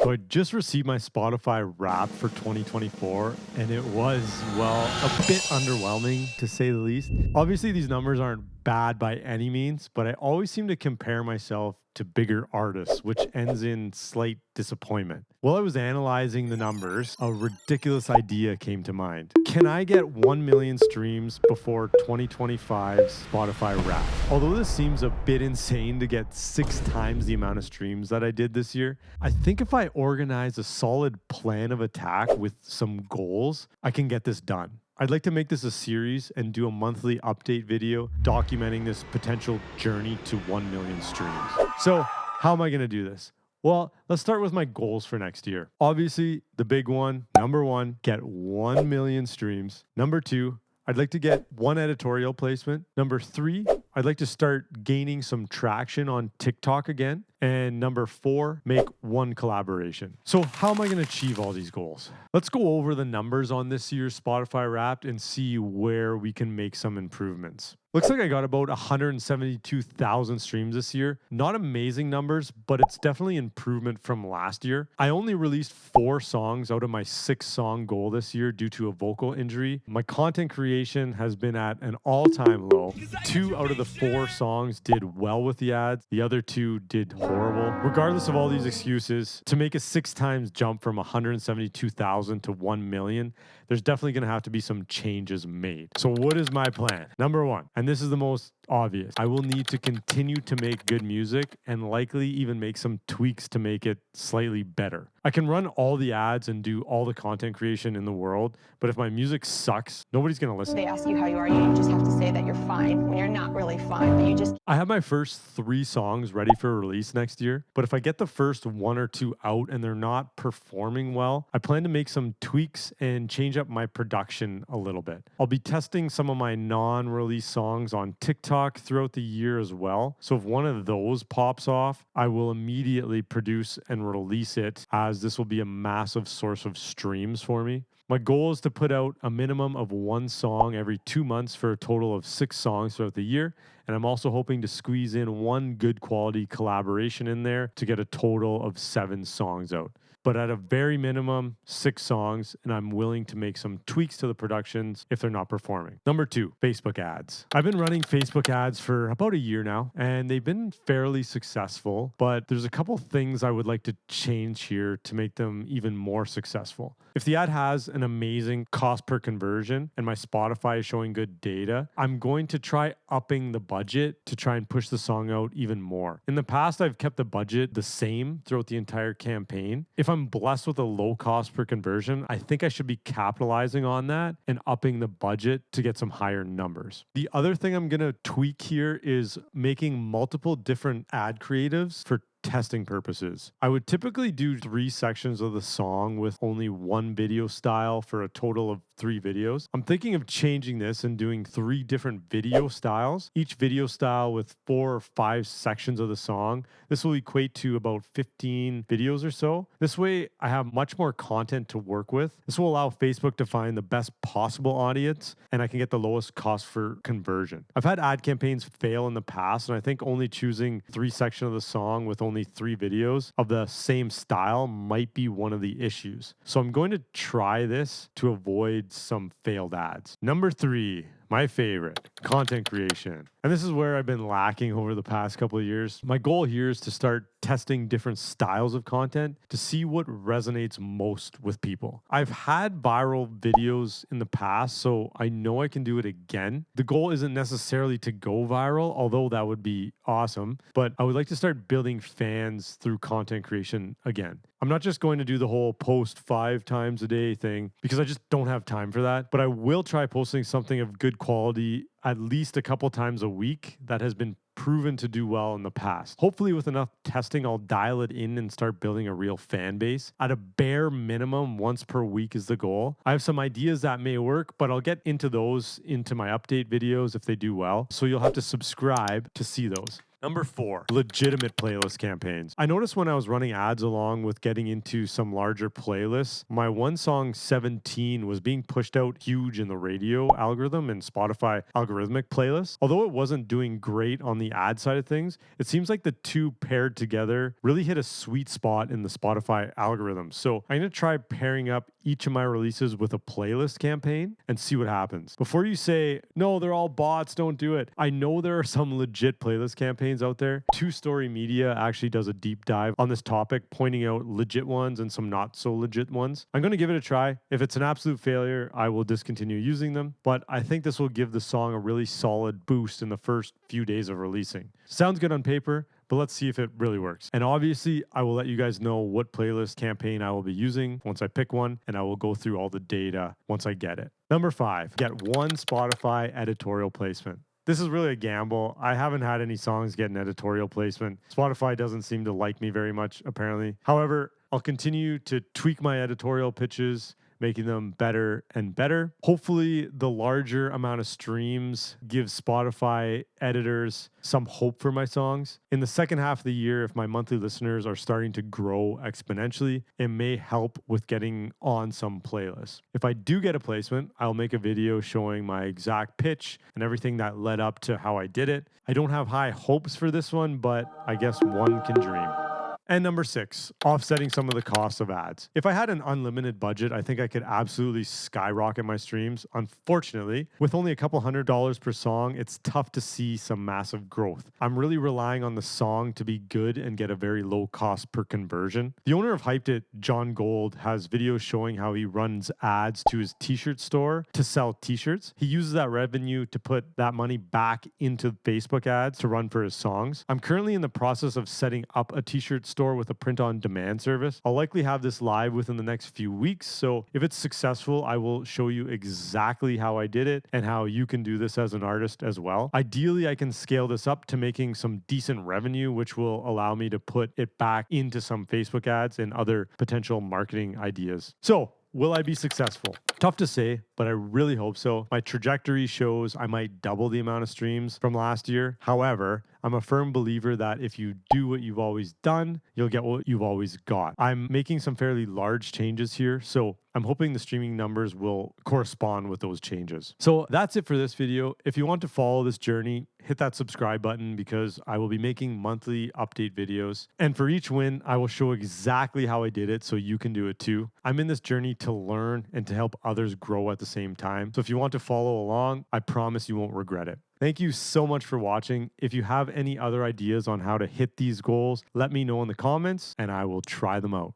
So I just received my Spotify Wrapped for 2024, and it was, well, a bit underwhelming to say the least. Obviously, these numbers aren't bad by any means, but I always seem to compare myself to bigger artists, which ends in slight disappointment. While I was analyzing the numbers, a ridiculous idea came to mind. Can I get 1 million streams before 2025's Spotify Wrapped? Although this seems a bit insane to get 6 times the amount of streams that I did this year, I think if I organize a solid plan of attack with some goals, I can get this done. I'd like to make this a series and do a monthly update video documenting this potential journey to 1 million streams. So how am I going to do this? Well, let's start with my goals for next year. Obviously, the big one, number 1, get 1 million streams. Number 2, I'd like to get 1 editorial placement. Number 3, I'd like to start gaining some traction on TikTok again. And number 4, make 1 collaboration. So how am I going to achieve all these goals? Let's go over the numbers on this year's Spotify Wrapped and see where we can make some improvements. Looks like I got about 172,000 streams this year. Not amazing numbers, but it's definitely improvement from last year. I only released 4 songs out of my 6-song goal this year due to a vocal injury. My content creation has been at an all-time low. 2 out of the 4 songs did well with the ads. The other 2 did horrible. Regardless of all these excuses, to make a 6 times jump from 172,000 to 1 million, there's definitely going to have to be some changes made. So what is my plan? Number 1, and this is the most obvious, I will need to continue to make good music and likely even make some tweaks to make it slightly better. I can run all the ads and do all the content creation in the world, but if my music sucks, nobody's going to listen. They ask you how you are, you just have to say that you're fine when you're not really fine, but you just... I have my first 3 songs ready for release next year, but if I get the first 1 or 2 out and they're not performing well, I plan to make some tweaks and change up my production a little bit. I'll be testing some of my non-release songs on TikTok throughout the year as well. So if one of those pops off, I will immediately produce and release it, as this will be a massive source of streams for me. My goal is to put out a minimum of 1 song every 2 months for a total of 6 songs throughout the year. And I'm also hoping to squeeze in 1 good quality collaboration in there to get a total of 7 songs out. But at a very minimum, 6 songs, and I'm willing to make some tweaks to the productions if they're not performing. Number 2, Facebook ads. I've been running Facebook ads for about a year now, and they've been fairly successful, but there's a couple things I would like to change here to make them even more successful. If the ad has an amazing cost per conversion and my Spotify is showing good data, I'm going to try upping the budget to try and push the song out even more. In the past, I've kept the budget the same throughout the entire campaign. If I'm blessed with a low cost per conversion, I think I should be capitalizing on that and upping the budget to get some higher numbers. The other thing I'm going to tweak here is making multiple different ad creatives for testing purposes. I would typically do 3 sections of the song with only 1 video style for a total of 3 videos. I'm thinking of changing this and doing 3 different video styles, each video style with 4 or 5 sections of the song. This will equate to about 15 videos or so. This way, I have much more content to work with. This will allow Facebook to find the best possible audience, and I can get the lowest cost for conversion. I've had ad campaigns fail in the past, and I think only choosing 3 sections of the song with only 3 videos of the same style might be one of the issues. So I'm going to try this to avoid some failed ads. Number 3, my favorite, content creation. And this is where I've been lacking over the past couple of years. My goal here is to start testing different styles of content to see what resonates most with people. I've had viral videos in the past, so I know I can do it again. The goal isn't necessarily to go viral, although that would be awesome, but I would like to start building fans through content creation again. I'm not just going to do the whole post 5 times a day thing because I just don't have time for that, but I will try posting something of good quality at least a couple times a week that has been proven to do well in the past. Hopefully with enough testing, I'll dial it in and start building a real fan base. At a bare minimum, once per week is the goal. I have some ideas that may work, but I'll get into those into my update videos if they do well. So you'll have to subscribe to see those. Number 4, legitimate playlist campaigns. I noticed when I was running ads along with getting into some larger playlists, my one song 17 was being pushed out huge in the radio algorithm and Spotify algorithmic playlists. Although it wasn't doing great on the ad side of things, it seems like the two paired together really hit a sweet spot in the Spotify algorithm. So I'm going to try pairing up each of my releases with a playlist campaign and see what happens. Before you say, no, they're all bots, don't do it. I know there are some legit playlist campaigns out there. Two Story Media actually does a deep dive on this topic, pointing out legit ones and some not so legit ones. I'm going to give it a try. If it's an absolute failure, I will discontinue using them. But I think this will give the song a really solid boost in the first few days of releasing. Sounds good on paper, but let's see if it really works. And obviously, I will let you guys know what playlist campaign I will be using once I pick one, and I will go through all the data once I get it. Number 5, get one Spotify editorial placement. This is really a gamble. I haven't had any songs get an editorial placement. Spotify doesn't seem to like me very much, apparently. However, I'll continue to tweak my editorial pitches, making them better and better. Hopefully, the larger amount of streams gives Spotify editors some hope for my songs. In the second half of the year, if my monthly listeners are starting to grow exponentially, it may help with getting on some playlists. If I do get a placement, I'll make a video showing my exact pitch and everything that led up to how I did it. I don't have high hopes for this one, but I guess one can dream. And number 6, offsetting some of the costs of ads. If I had an unlimited budget, I think I could absolutely skyrocket my streams. Unfortunately, with only a couple $100s per song, it's tough to see some massive growth. I'm really relying on the song to be good and get a very low cost per conversion. The owner of Hyped It, John Gold, has videos showing how he runs ads to his t-shirt store to sell t-shirts. He uses that revenue to put that money back into Facebook ads to run for his songs. I'm currently in the process of setting up a t-shirt store with a print-on-demand service. I'll likely have this live within the next few weeks, so if it's successful, I will show you exactly how I did it and how you can do this as an artist as well. Ideally, I can scale this up to making some decent revenue, which will allow me to put it back into some Facebook ads and other potential marketing ideas. So, will I be successful? Tough to say, but I really hope so. My trajectory shows I might double the amount of streams from last year. However, I'm a firm believer that if you do what you've always done, you'll get what you've always got. I'm making some fairly large changes here, so I'm hoping the streaming numbers will correspond with those changes. So that's it for this video. If you want to follow this journey, hit that subscribe button because I will be making monthly update videos. And for each win, I will show exactly how I did it so you can do it too. I'm in this journey to learn and to help others grow at the same time. So if you want to follow along, I promise you won't regret it. Thank you so much for watching. If you have any other ideas on how to hit these goals, let me know in the comments and I will try them out.